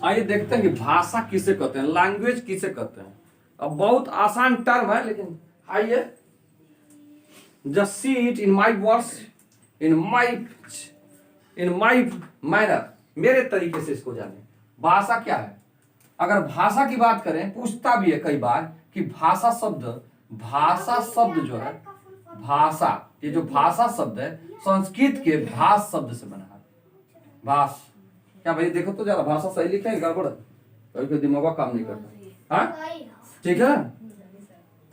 आइए देखते हैं कि भाषा किसे कहते हैं, लैंग्वेज किसे कहते हैं। अब बहुत आसान टर्म है, लेकिन आइए just see it in my words, in my manner, मेरे तरीके से इसको जाने। भाषा क्या है? अगर भाषा की बात करें, पूछता भी है कई बार कि भाषा शब्द जो है, भाषा, ये जो भाषा शब्द है संस्कृत के भाष शब्द से बना है। भाष, क्या भाई देखो तो जरा भाषा सही लिखे है गड़बड़, कभी दिमाग काम नहीं करता। हाँ ठीक है,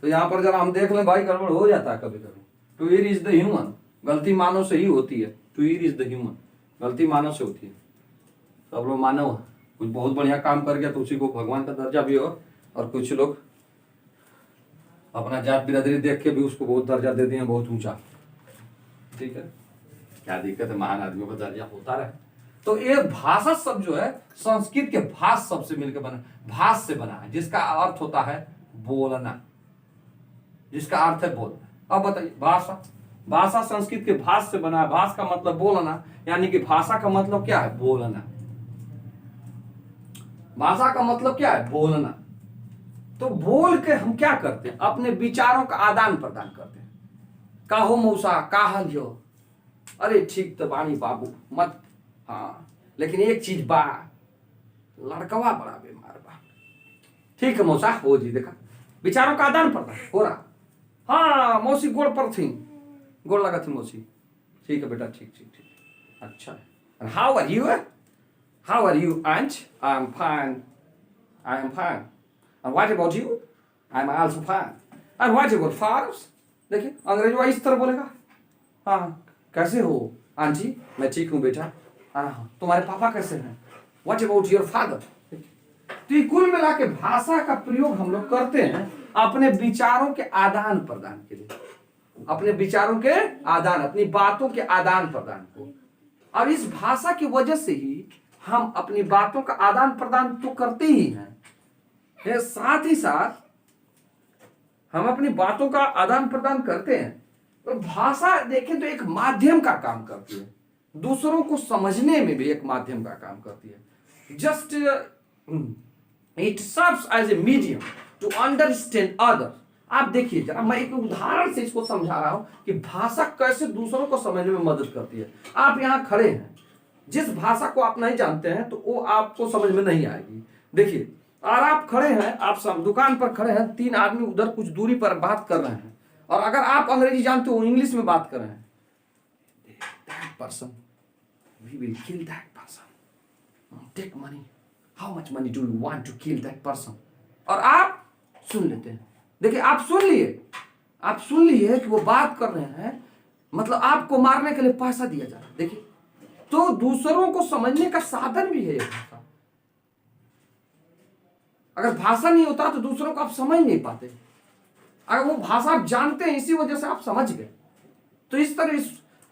तो यहाँ पर जरा हम देख लें भाई, गड़बड़ हो जाता है कभी कभी। टू ईर इज द ह्यूमन, गलती मानव से ही होती है। टू ईर इज द ह्यूमन, गलती मानव से होती है। सब लोग मानव है, कुछ बहुत बढ़िया काम कर गया तो उसी को भगवान का दर्जा भी हो, और कुछ लोग अपना जात बिरादरी देख के भी उसको बहुत दर्जा दे दिए, बहुत ऊंचा। ठीक है, क्या दिक्कत है, महान आदमियों का दर्जा होता रहे। तो ये भाषा शब्द जो है संस्कृत के भाष शब्द से मिलकर बना, भाष से बना है, जिसका अर्थ होता है बोलना, जिसका अर्थ है बोलना। अब बताइए, भाषा संस्कृत के भाष से बना है। भाष का मतलब बोलना, यानी कि भाषा का मतलब क्या है? बोलना। भाषा का मतलब क्या है? बोलना। तो बोल के हम क्या करते हैं? अपने विचारों का आदान प्रदान करते हैं। का हो मौसा, का हल हो, अरे ठीक तो बानी बाबू मत, हाँ लेकिन एक चीज बा, लड़कवा बड़ा बीमार बा। ठीक है मौसा, हो जी, देखा विचारों का आदान प्रदान हो रहा। हाँ मौसी गोड़ पर थी, गोड़ लगा थी मौसी। ठीक है बेटा, ठीक ठीक ठीक, अच्छा। How are you? How are you aunt? I am fine, I am fine. And what about you? I'm also fine. And what about fathers? देखिए अंग्रेजवा इस तरह बोलेगा, हाँ कैसे हो आंटी? मैं ठीक हूँ बेटा। हाँ तुम्हारे पापा कैसे हैं? What about your father? तो कुल मिला के भाषा का प्रयोग हम लोग करते हैं अपने विचारों के आदान प्रदान के लिए, अपने विचारों के आदान, अपनी बातों के आदान प्रदान को। और इस भाषा की वजह से ही हम अपनी बातों का आदान प्रदान तो करते ही हैं, साथ ही साथ हम अपनी बातों का आदान प्रदान करते हैं। तो भाषा देखें तो एक माध्यम का काम करती है, दूसरों को समझने में भी एक माध्यम का काम करती है। Just it serves as a medium to understand other. आप देखिए जरा, मैं एक उदाहरण से इसको समझा रहा हूं कि भाषा कैसे दूसरों को समझने में मदद करती है। आप यहां खड़े हैं, जिस भाषा को आप नहीं जानते हैं तो वो आपको समझ में नहीं आएगी। देखिए, और आप खड़े हैं, आप दुकान पर खड़े हैं, तीन आदमी उधर कुछ दूरी पर बात कर रहे हैं, और अगर आप अंग्रेजी जानते हो, इंग्लिश में बात कर रहे हैं, that person, we will kill that person, take money, how much money do you want to kill that person? और आप सुन लेते हैं। देखिए आप सुन लिए कि वो बात कर रहे हैं, मतलब आपको मारने के लिए पैसा दिया जा रहा है। देखिए, तो दूसरों को समझने का साधन भी है ये भाषा। अगर भाषा नहीं होता तो दूसरों को आप समझ नहीं पाते, अगर वो भाषा आप जानते हैं इसी वजह से आप समझ गए। तो इस तरह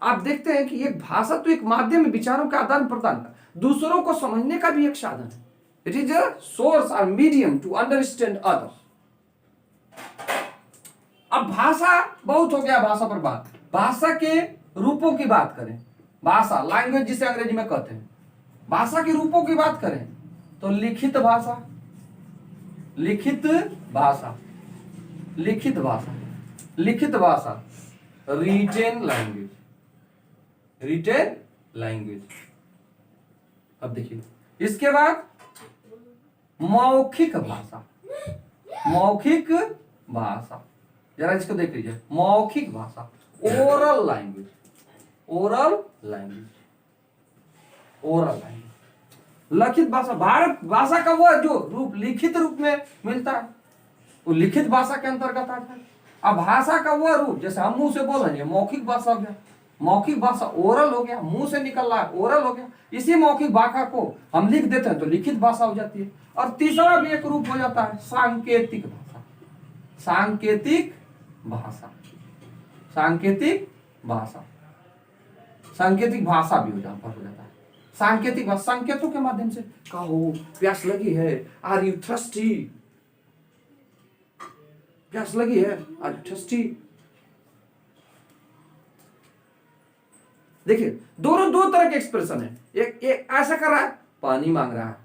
आप देखते हैं कि एक भाषा तो एक माध्यम है विचारों का आदान प्रदान का, दूसरों को समझने का भी एक साधन है। इट इज अ सोर्स और मीडियम टू अंडरस्टैंड अदर्स। अब भाषा बहुत हो गया, भाषा पर बात। भाषा के रूपों की बात करें, भाषा लैंग्वेज जिसे अंग्रेजी में कहते हैं, भाषा के रूपों की बात करें तो लिखित भाषा, लिखित भाषा, लिखित भाषा, लिखित भाषा, रिटेन लैंग्वेज, रिटेन लैंग्वेज। अब देखिए, इसके बाद मौखिक भाषा, मौखिक भाषा, जरा इसको देख लीजिए, मौखिक भाषा, oral language, oral language, oral language. लिखित भाषा, भारत भाषा का वो जो रूप लिखित रूप में मिलता है वो लिखित भाषा के अंतर्गत आता है। अब भाषा का वो रूप जैसे हम मुंह से बोल रहे हैं, मौखिक भाषा हो गया, मौखिक भाषा ओरल हो गया, मुंह से निकल रहा है ओरल हो गया। इसी मौखिक भाषा को हम लिख देते हैं तो लिखित भाषा हो जाती है। और तीसरा भी एक रूप हो जाता है सांकेतिक भाषा, सांकेतिक भाषा, सांकेतिक भाषा, सांकेतिक भाषा भी हो जाता है। सांकेतिक भाषा संकेतों के माध्यम से, कहो प्यास लगी है, आर यू थर्स्टी, प्यास लगी है, आर यू थर्स्टी। देखिए दोनों दो तरह के एक्सप्रेशन है। एक ऐसा कर रहा है, पानी मांग रहा है,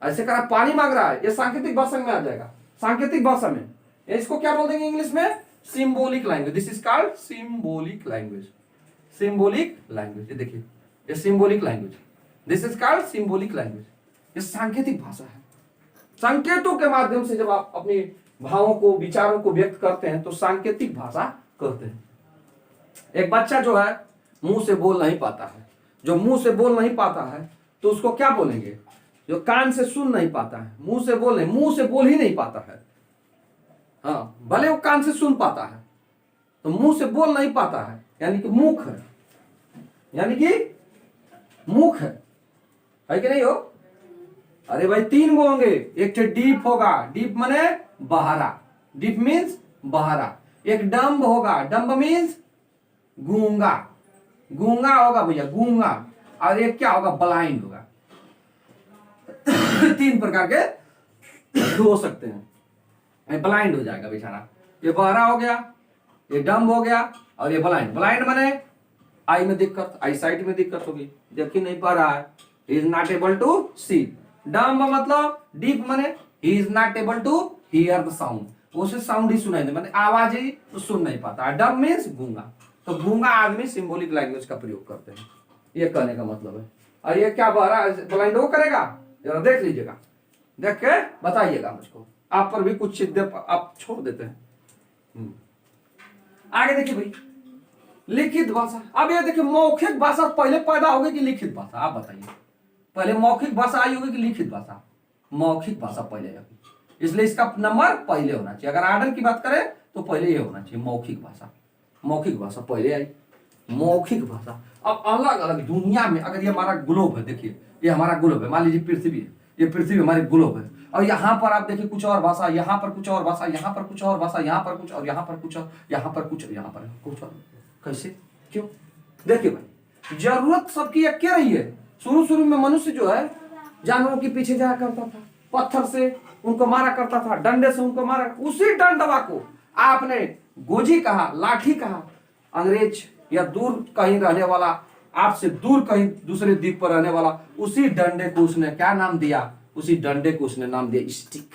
ऐसे करा पानी मांग रहा है, ये सांकेतिक भाषा में आ जाएगा। सांकेतिक भाषा में इसको क्या बोल देंगे इंग्लिश में? Symbolic language. This is called symbolic language. Symbolic language, ये देखिए, ये symbolic language, this is called symbolic language. ये सांकेतिक भाषा है। संकेतों के माध्यम से जब आप अपने भावों को, विचारों को व्यक्त करते हैं तो सांकेतिक भाषा कहते हैं। एक बच्चा जो है मुंह से बोल नहीं पाता है, जो मुंह से बोल नहीं पाता है तो उसको क्या बोलेंगे? जो कान से सुन नहीं पाता है, मुंह से बोल ही नहीं पाता है। हाँ, भले वो कान से सुन पाता है तो मुंह से बोल नहीं पाता है, यानी कि मूक है, यानी कि मूक है कि नहीं हो? अरे भाई 3 गो होंगे, एक तो डीप होगा, डीप माने बहारा, डीप मीन्स बहारा। एक डम्ब होगा, डम्ब मीन्स गूंगा, गूंगा होगा भैया, गूंगा। और एक क्या होगा? ब्लाइंड होगा। 3 प्रकार के हो सकते हैं। ब्लाइंड हो जाएगा बेचारा, ये बहरा हो गया, ये डम्ब हो गया और ये ब्लाइंड। ब्लाइंड माने आई में दिक्कत, आई साइट में दिक्कत होगी, देख ही नहीं पा रहा है, he is not able to see. Dumb मतलब डीप माने he is not able to hear the sound, उसे साउंड ही सुनाई नहीं, माने आवाज ही तो सुन नहीं पाता। डम्ब मीन्स गूंगा, तो गूंगा आदमी सिंबॉलिक लैंग्वेज का प्रयोग करते हैं, ये कहने का मतलब है। और ये क्या बहरा ब्लाइंड वो करेगा, जरा देख लीजिएगा, देख के बताइएगा मुझको। आप पर भी कुछ सिद्धे आप छोड़ देते हैं। आगे देखिए भाई, लिखित भाषा। अब ये देखिए, मौखिक भाषा पहले पैदा होगी कि लिखित भाषा? आप बताइए, पहले मौखिक भाषा आई होगी कि लिखित भाषा? मौखिक भाषा पहले आई, इसलिए इसका नंबर पहले होना चाहिए। अगर आर्डर की बात करें तो पहले ये होना चाहिए, मौखिक भाषा। मौखिक भाषा पहले आई, मौखिक भाषा। अब अलग अलग दुनिया में, अगर ये हमारा ग्लोब है, देखिए ये हमारा ग्लोब है, मान लीजिए पृथ्वी है, ये पृथ्वी हमारी ग्लोब है, और यहाँ पर आप देखिए कुछ और भाषा, यहाँ पर कुछ और भाषा, यहाँ पर कुछ और भाषा, यहाँ पर कुछ और, यहाँ पर कुछ और, यहाँ पर कुछ और, यहाँ पर कुछ और। कैसे, क्यों? देखिए भाई, जरूरत सबकी एक क्या रही है? शुरू शुरू में मनुष्य जो है जानवरों के पीछे जाया करता था, पत्थर से उनको मारा करता था, डंडे से उनको मारा। उसी डंडवा को आपने गोजी कहा, लाठी कहा। अंग्रेज या दूर कहीं रहने वाला, आपसे दूर कहीं दूसरे द्वीप पर रहने वाला, उसी डंडे को उसने क्या नाम दिया? उसी डंडे को उसने नाम दिया स्टिक।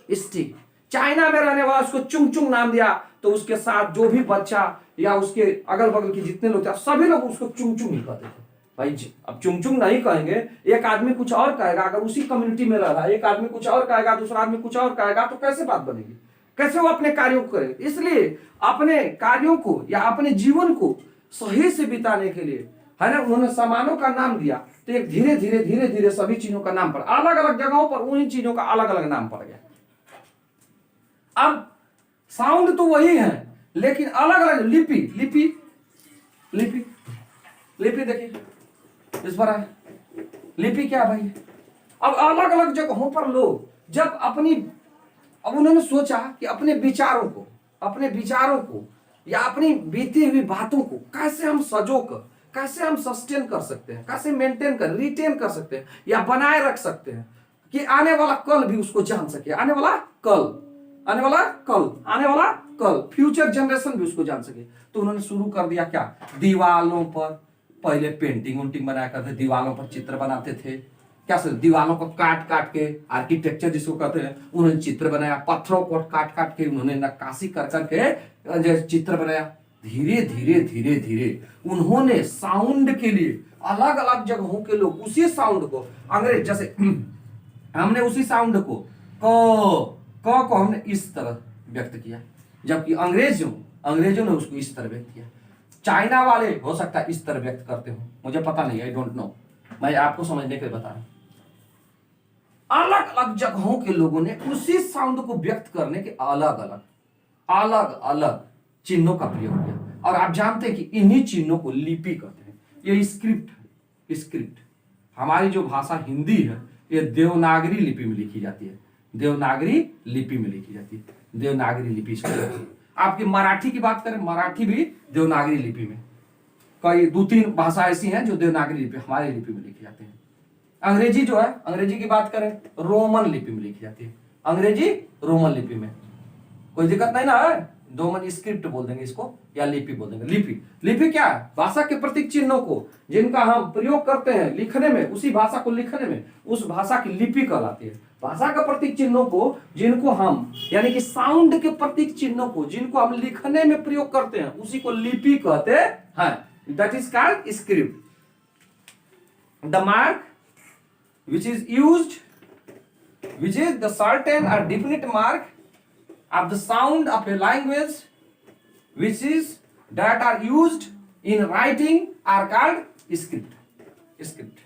स्टिक। चाइना में रहने वाला उसको चुंग चुंग नाम दिया, तो उसके साथ जो भी बच्चा या उसके अगल बगल के जितने लोग थे सभी लोग उसको चुंग चुंग ही कहते थे। भाई अब चुंग चुंग नहीं कहेंगे, एक आदमी कुछ और कहेगा, अगर उसी कम्युनिटी में रह रहा है, एक आदमी कुछ और कहेगा, दूसरा आदमी कुछ और कहेगा, तो कैसे बात बनेगी? कैसे वो अपने कार्यों को करेगा? इसलिए अपने कार्यों को या अपने जीवन को सही से बिताने के लिए, है ना, उन्होंने सामानों का नाम दिया, तो एक धीरे धीरे धीरे धीरे सभी चीजों का नाम पड़ा, अलग अलग जगहों पर उन्हीं चीजों का अलग अलग नाम पड़ गया। अब साउंड तो वही है, लेकिन अलग अलग लिपि। लिपि लिपि लिपि देखिए इस पर है, लिपि क्या भाई? अब अलग अलग जगहों पर लोग जब अब उन्होंने सोचा कि अपने विचारों को या अपनी बीती हुई बातों को कैसे हम सजोकर, कैसे हम सस्टेन कर सकते हैं, कैसे मेंटेन कर, रिटेन कर सकते हैं या बनाए रख सकते हैं कि आने वाला कल भी उसको जान सके, आने वाला कल फ्यूचर जनरेशन भी उसको जान सके। तो उन्होंने शुरू कर दिया क्या? दीवालों पर पहले पेंटिंग बनाया करते, दीवालों पर चित्र बनाते थे। क्या सर, दीवालों को काट काट के आर्किटेक्चर जिसको कहते हैं, उन्होंने चित्र बनाया। पत्थरों को काट काट के उन्होंने नक्काशी कर करके चित्र बनाया। धीरे धीरे धीरे धीरे उन्होंने साउंड के लिए अलग अलग जगहों के लोग उसी साउंड को, अंग्रेज जैसे हमने उसी साउंड को को हमने इस तरह व्यक्त किया, जबकि अंग्रेजों ने उसको इस तरह व्यक्त किया। चाइना वाले हो सकता है इस तरह व्यक्त करते हो, मुझे पता नहीं, आई डोंट नो, मैं आपको समझने के लिए बता रहा हूं। अलग अलग जगहों के लोगों ने उसी साउंड को व्यक्त करने के अलग अलग चिन्हों का प्रयोग किया। और आप जानते हैं कि इन्हीं चिन्हों को लिपि कहते हैं। ये स्क्रिप्ट हमारी जो भाषा हिंदी है, ये देवनागरी लिपि में लिखी जाती है। देवनागरी लिपि से आपकी मराठी की बात करें, मराठी भी देवनागरी लिपि में, कई 2-3 भाषा ऐसी हैं जो देवनागरी लिपि हमारी लिपि में लिखी जाती है। अंग्रेजी जो है, अंग्रेजी की बात करें रोमन लिपि में लिखी जाती है। अंग्रेजी रोमन लिपि में कोई दिक्कत नहीं ना है, डोमन स्क्रिप्ट बोल देंगे इसको, या लिपि बोल देंगे। लिपि, लिपि क्या है? भाषा के प्रतीक चिन्हों को जिनका हम प्रयोग करते हैं लिखने में, उसी भाषा को लिखने में, उस भाषा की लिपि कहलाती है। भाषा का प्रतीक चिन्हों को जिनको हम, यानी कि साउंड के प्रतीक चिन्हों को जिनको हम लिखने में प्रयोग करते हैं, उसी को लिपि कहते हैं। That is called script. The mark which is used, which is the certain or definite mark of the sound of a language, which is that are used in writing are called script. Script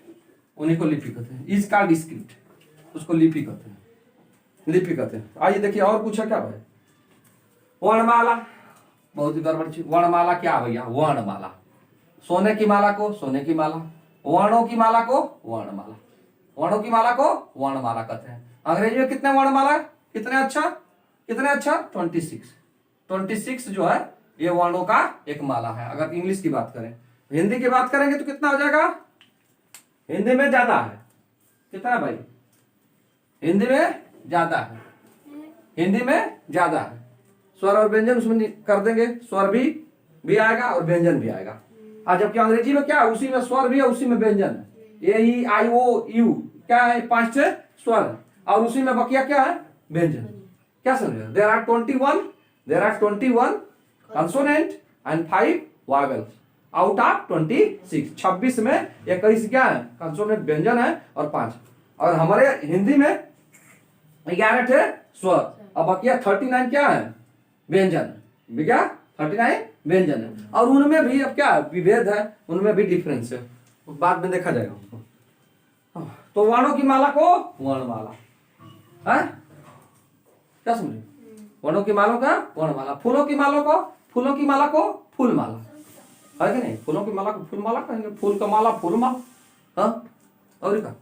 उन्हीं को लिपि कहते हैं, is called script, उसको लिपि कहते हैं, लिपि कहते हैं। आइए देखिए और पूछा क्या भाई? वर्णमाला, बहुत ही गड़बड़ चीज। वर्णमाला क्या भैया? वर्णमाला, सोने की माला को सोने की माला, वर्णों की माला को वर्णमाला, वर्णों की माला को वर्णमाला कहते हैं। अंग्रेजी में कितने वर्णमाला? कितने अच्छा, कितने अच्छा? 26। 26 जो है ये वर्णों का एक माला है। अगर इंग्लिश की बात करें, हिंदी की बात करेंगे तो कितना हो जाएगा? हिंदी में ज्यादा है। कितना है भाई? हिंदी में ज्यादा है, हिंदी में ज्यादा है। स्वर और व्यंजन उसमें कर देंगे, स्वर भी आएगा और व्यंजन भी आएगा। और जबकि अंग्रेजी में क्या है? उसी में स्वर भी है, उसी में व्यंजन है। ए ई आई ओ यू क्या है? 5 स्वर है, और उसी में बकिया क्या है? व्यंजन। क्या समझे? There are 21 consonant and 5 vowels out of 26। 26 में 21 क्या है? कंसोनेंट व्यंजन है और 5। और हमारे हिंदी में 11 थे स्वर और बकिया 39 क्या है? व्यंजन। क्या? 39 व्यंजन है। और उनमें भी अब क्या विभेद है, उनमें भी डिफरेंस है, बाद में देखा जाएगा उसको। तो वर्णों की माला को वर्णमाला है, क्या समझे? वर्णों की मालों का वर्णमाला। फूलों की माला को फूलमाला है कि नहीं? फूलों की माला को फूलमाला कहेंगे, फूल का माला फूलमाला। हाँ, और क्या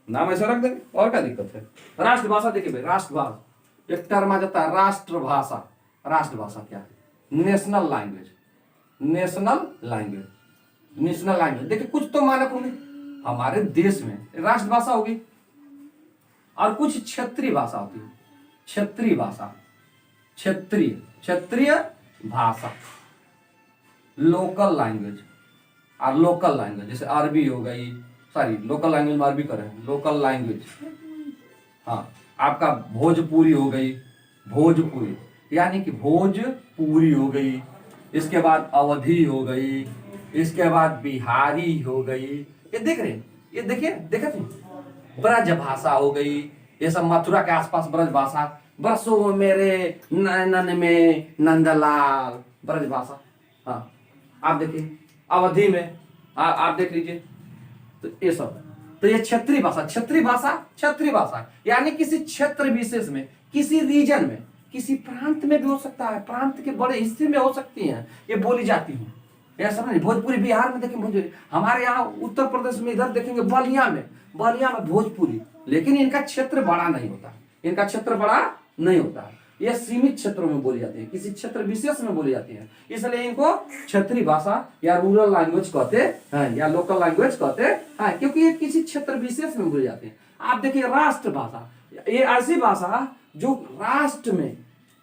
नाम ऐसा रख देंगे, और क्या दिक्कत है? राष्ट्रभाषा देखिए भाई, राष्ट्रभाषा एक टर्म आ जाता है राष्ट्रभाषा। राष्ट्रभाषा क्या है? National language, national language, national language. देखिए कुछ तो मानक होंगे हमारे देश में राष्ट्रभाषा होगी, और कुछ क्षेत्रीय भाषा होती है। क्षेत्रीय भाषा, क्षेत्रीय भाषा, लोकल लैंग्वेज। और लोकल लैंग्वेज जैसे अरबी हो गई, सॉरी लोकल लैंग्वेज में अरबी कर रहे हैं, लोकल लैंग्वेज। हाँ, आपका भोजपुरी हो गई, भोजपुरी यानी कि भोजपुरी हो गई। इसके बाद अवधी हो गई, इसके बाद बिहारी हो गई। ये देख रहे हैं, ये देखिए देखे थे, ब्रज भाषा हो गई। ये सब मथुरा के आसपास ब्रज भाषा। बरसों मेरे नैनन में नंदलाल, ब्रज भाषा। हाँ, आप देखिए अवधि में आप देख लीजिए। तो ये सब, तो ये क्षेत्रीय भाषा। क्षेत्रीय भाषा यानी किसी क्षेत्र विशेष में, किसी रीजन में, किसी प्रांत में भी हो सकता है, प्रांत के बड़े हिस्से में हो सकती हैं, ये बोली जाती है। ऐसा नहीं, भोजपुरी बिहार में देखेंगे भोजपुरी, हमारे यहाँ उत्तर प्रदेश में इधर देखेंगे बलिया में भोजपुरी। लेकिन इनका क्षेत्र बड़ा नहीं होता, इनका क्षेत्र बड़ा नहीं होता है। ये सीमित क्षेत्रों में बोली जाती है, किसी क्षेत्र विशेष में बोली जाती है। इसलिए इनको क्षेत्रीय भाषा या रूरल लैंग्वेज कहते हैं, या लोकल लैंग्वेज कहते हैं, क्योंकि ये किसी क्षेत्र विशेष में बोली जाती है। आप देखिए राष्ट्रभाषा, ये ऐसी भाषा जो राष्ट्र में,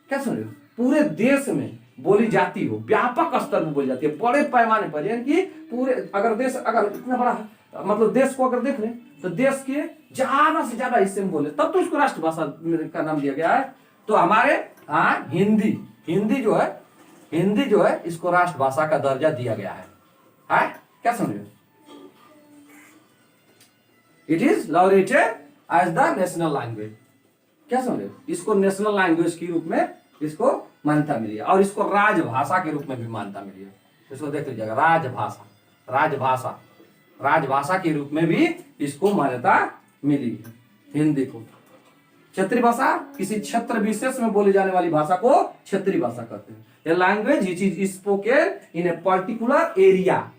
क्या सुन रहे हो, पूरे देश में बोली जाती हो, व्यापक स्तर पर बोली जाती है, बड़े पैमाने पर। यानी कि पूरे अगर देश, अगर इतना बड़ा मतलब देश को अगर देख लें तो देश के ज्यादा से ज्यादा हिस्से में बोले, तब तो उसको राष्ट्रभाषा का नाम दिया गया है। तो हमारे हिंदी जो है इसको राष्ट्रभाषा का दर्जा दिया गया है। क्या समझ रहे? It is laureated as the national language. क्या समझ रहे? इसको नेशनल लैंग्वेज के रूप में इसको मान्यता मिली है, और इसको राजभाषा के रूप में भी मान्यता मिली है। इसको देख लीजिएगा, राजभाषा के रूप में भी इसको मान्यता मिली है हिंदी को। क्षेत्रीय भाषा किसी क्षेत्र विशेष में बोली जाने वाली भाषा को क्षेत्रीय भाषा कहते हैं। A language which is spoken in a particular area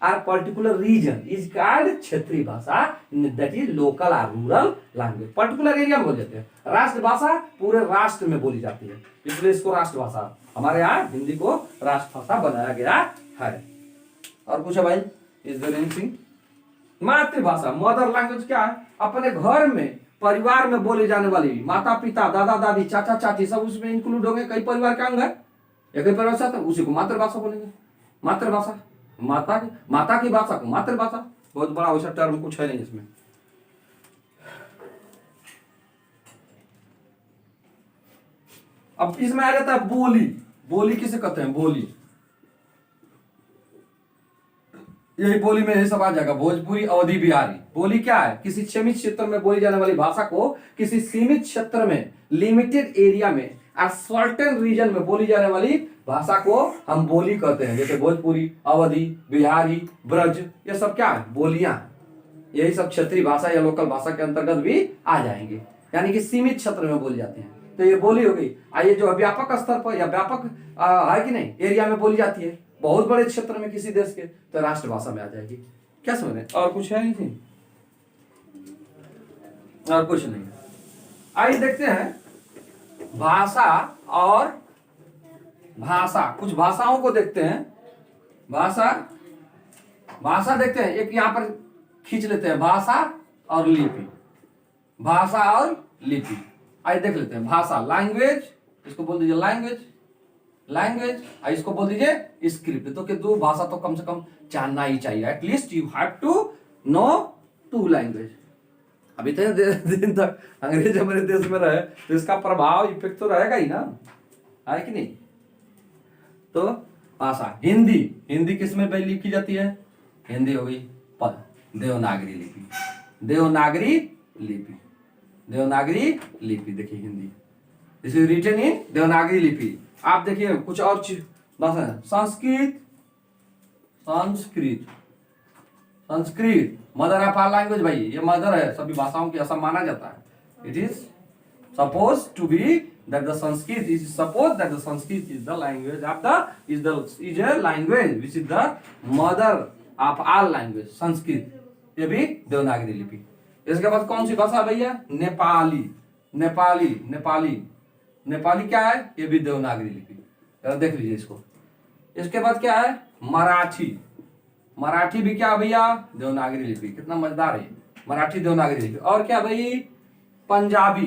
और पर्टिकुलर रीजन इज कॉल्ड क्षेत्रीय भाषा, दैट इज लोकल और रूरल लैंग्वेज। पर्टिकुलर एरिया में बोल जाते हैं। राष्ट्रभाषा पूरे राष्ट्र में बोली जाती है, इसलिए इसको राष्ट्रभाषा, हमारे यहाँ हिंदी को राष्ट्रभाषा बनाया गया है। और पूछा भाई, इज देयर एनीथिंग? मातृभाषा, मदर लैंग्वेज क्या है? अपने घर में परिवार में बोले जाने वाली माता पिता दादा दादी चाचा चाची सब उसमें इंक्लूड होंगे, कई परिवार के अंग है या कई परिवार साथ है, उसी को मातृभाषा बोलेंगे। मातृभाषा माता की भाषा को मातृभाषा, बहुत बड़ा वैसा टर्म कुछ है नहीं इसमें। अब इसमें आ जाता है बोली। बोली किसे कहते हैं? बोली, यही बोली में यही सब आ जाएगा, भोजपुरी अवधी बिहारी। बोली क्या है? किसी सीमित क्षेत्र में बोली जाने वाली भाषा को किसी सीमित क्षेत्र में, लिमिटेड एरिया में, सर्टेन रीजन में बोली जाने वाली भाषा को हम बोली कहते हैं। जैसे भोजपुरी, अवधी, बिहारी, ब्रज, ये सब क्या है? बोलियां। यही सब क्षेत्रीय भाषा या लोकल भाषा के अंतर्गत भी आ जाएंगे, यानी कि सीमित क्षेत्र में बोली जाती है। तो ये बोली हो गई। आइए जो व्यापक स्तर पर या व्यापक है कि नहीं, एरिया में बोली जाती है, बहुत बड़े क्षेत्र में किसी देश के, तो राष्ट्रभाषा में आ जाएगी। क्या समझ रहे हैं? और कुछ है नहीं, और कुछ नहीं। आइए देखते हैं भाषा और भाषा, कुछ भाषाओं को देखते हैं। भाषा देखते हैं, एक यहां पर खींच लेते हैं, भाषा और लिपि। भाषा और लिपि आइए देख लेते हैं। भाषा, लैंग्वेज, इसको बोल दीजिए लैंग्वेज, इसको बोल दीजिए स्क्रिप्ट। तो कि दो भाषा तो कम से कम जानना ही चाहिए, at least you have to know 2 language. अभी तो दिन तक अंग्रेज हमारे देश में रहे तो इसका प्रभाव इफेक्ट तो रहेगा ही ना, है कि नहीं? तो भाषा, हिंदी किस में लिखी जाती है? हिंदी हो गई देवनागरी लिपि। देवनागरी लिपि देखिए, Hindi this is written in Devanagari लिपि। आप देखिए कुछ और चीज भाषा, Sanskrit mother of all language. भाई ये मदर है सभी भाषाओं की, ऐसा माना जाता है। It is suppose to be that the Sanskrit is the language of is a language which is the mother of all language. Sanskrit ये भी देवनागरी लिपि। इसके बाद कौन सी भाषा भैया? नेपाली क्या है? ये भी देवनागरी लिपि, देख लीजिए इसको। इसके बाद क्या है? मराठी भी क्या भैया? देवनागरी लिपि। कितना मजेदार है, मराठी देवनागरी लिपि। और क्या भाई? पंजाबी,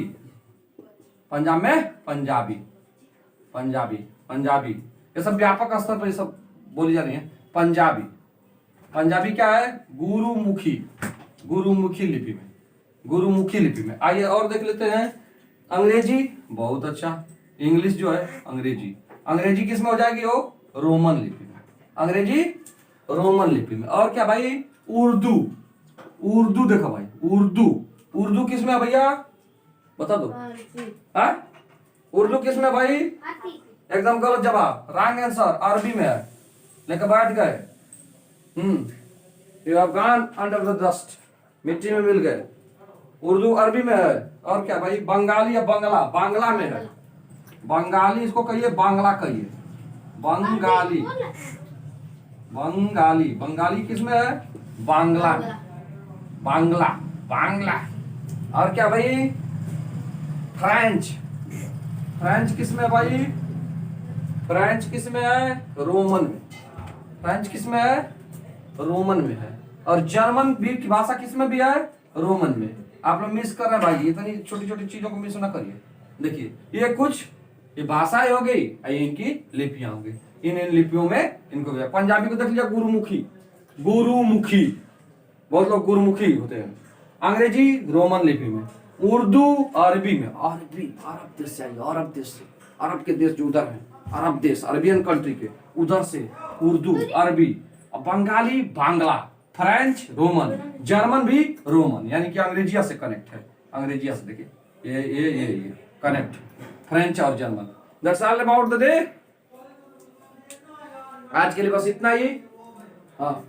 पंजाब में पंजाबी ये सब व्यापक स्तर पर ये सब बोली जा रही है। पंजाबी क्या है? गुरुमुखी लिपि में। आइए और देख लेते हैं अंग्रेजी। बहुत अच्छा, इंग्लिश जो है अंग्रेजी किस में हो जाएगी? वो रोमन लिपि में। अंग्रेजी रोमन लिपि में। और क्या भाई? उर्दू देखो भाई, उर्दू किस में है भैया? बता दो। उर्दू किस में भाई? एकदम गलत जवाब, रॉन्ग आंसर। अरबी में है, लेकर बैठ गए। You have gone under the dust, मिट्टी में मिल गए। उर्दू अरबी में है। और क्या भाई? बंगाली या बांग्ला में है। बंगाली इसको कहिए, बांग्ला कहिए। बंगाली किस में है? बांग्ला। और क्या भाई? फ्रेंच किस में है भाई? फ्रेंच किस में है? रोमन में। फ्रेंच किस में है? रोमन में है। और जर्मन भी की भाषा किस में भी है? रोमन में। आप लोग मिस कर रहे हैं भाई, इतनी छोटी छोटी चीजों को मिस ना करिए। देखिए ये भाषाएं हो गई, इनकी लिपियां हो गई। इन लिपियों में इनको भी। पंजाबी को देख लीजिए, गुरुमुखी, बहुत लोग गुरुमुखी होते हैं। अंग्रेजी रोमन लिपि में। उर्दू अरबी में। अरब देश से आई, अरब के देश जो उधर है, अरब देश, अरबियन कंट्री के उधर से उर्दू अरबी। Bengali Bangla, French Roman, German भी रोमन, यानी कि अंग्रेजिया से कनेक्ट है। अंग्रेजिया से देखिए ये कनेक्ट, फ्रेंच और German. That's all about the day. आज के लिए बस इतना ही। हाँ।